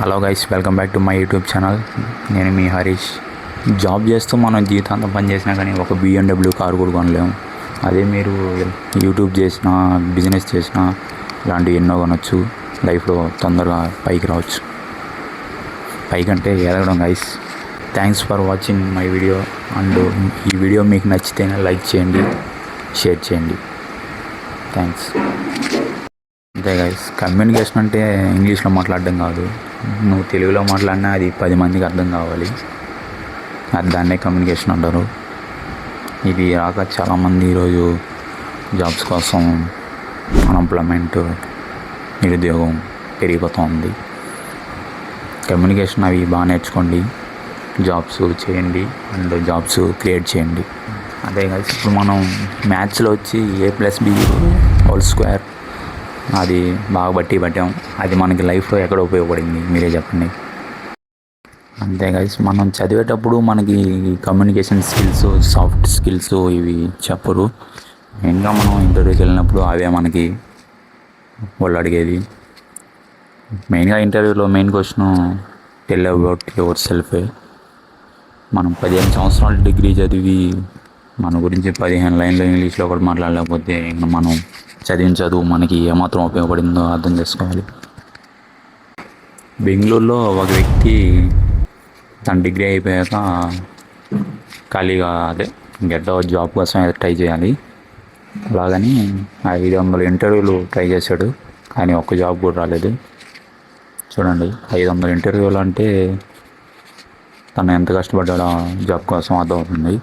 Hello guys, welcome back to my YouTube channel. నేను మీ Harish. Job చేస్తూ మనం జీవితాంతం పని చేసినా కానీ ఒక BMW కారు కూడా కొనలేము. అదే మీరు యూట్యూబ్ చేసినా, బిజినెస్ చేసినా ఇలాంటివి ఎన్నో కొనవచ్చు. లైఫ్లో తొందరగా పైకి రావచ్చు. పైకంటే ఎదగడం guys. Thanks for watching my video. And ఈ వీడియో మీకు నచ్చితేనే లైక్ చేయండి, షేర్ చేయండి. థ్యాంక్స్. అంతే గైస్. కమ్యూనికేషన్ అంటే ఇంగ్లీష్లో మాట్లాడడం కాదు, నువ్వు తెలుగులో మాట్లాడినా అది 10 మందికి అర్థం కావాలి. అది దాన్నే కమ్యూనికేషన్ అంటారు. ఇది రాక చాలామంది ఈరోజు జాబ్స్ కోసం అన్ఎంప్లాయ్మెంట్, నిరుద్యోగం పెరిగిపోతూ ఉంది. కమ్యూనికేషన్ అవి బాగా నేర్చుకోండి, జాబ్స్ చేయండి అండ్ జాబ్స్ క్రియేట్ చేయండి. అదే గైస్, ఇప్పుడు మనం మ్యాథ్స్లో వచ్చి A+B² అది బాగా పట్టాం. అది మనకి లైఫ్లో ఎక్కడ ఉపయోగపడింది మీరే చెప్పండి. అంతే గైస్, మనం చదివేటప్పుడు మనకి కమ్యూనికేషన్ స్కిల్స్, సాఫ్ట్ స్కిల్స్ ఇవి చెప్పరు. ఇంకా మనం ఇంటర్వ్యూకి వెళ్ళినప్పుడు అవే మనకి వాళ్ళు అడిగేది. మెయిన్గా ఇంటర్వ్యూలో main question tell about your self. మనం 15 సంవత్సరాలు డిగ్రీ చదివి మన గురించి 15 లైన్లు ఇంగ్లీష్లో కూడా మాట్లాడలేకపోతే ఇంకా మనం చదివిన చదువు మనకి ఏమాత్రం ఉపయోగపడిందో అర్థం చేసుకోవాలి. బెంగళూరులో ఒక వ్యక్తి తన డిగ్రీ అయిపోయాక ఖాళీగా గెట్ జాబ్ కోసం ట్రై చేయాలి. అలాగని 500 ఇంటర్వ్యూలు ట్రై చేశాడు, కానీ ఒక్క జాబ్ కూడా రాలేదు. చూడండి, 500 ఇంటర్వ్యూలు అంటే తను ఎంత కష్టపడ్డాడో జాబ్ కోసం అర్థమవుతుంది.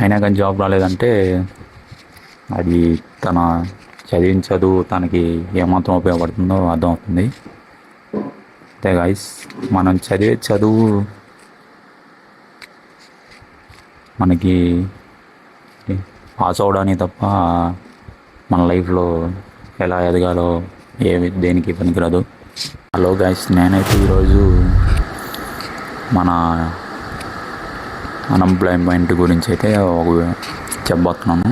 అయినా కానీ జాబ్ రాలేదంటే అది తన చదివిన చదువు తనకి ఏమాత్రం ఉపయోగపడుతుందో అర్థమవుతుంది. అంతే గాయస్, మనం చదివే చదువు మనకి పాస్ అవడానికి తప్ప మన లైఫ్లో ఎలా ఎదగాలో దేనికి పనికిరాదు. హలో గాయస్, నేనైతే ఈరోజు మన అన్ఎంప్లాయ్మెంట్ గురించి అయితే చెప్పబోతున్నాను.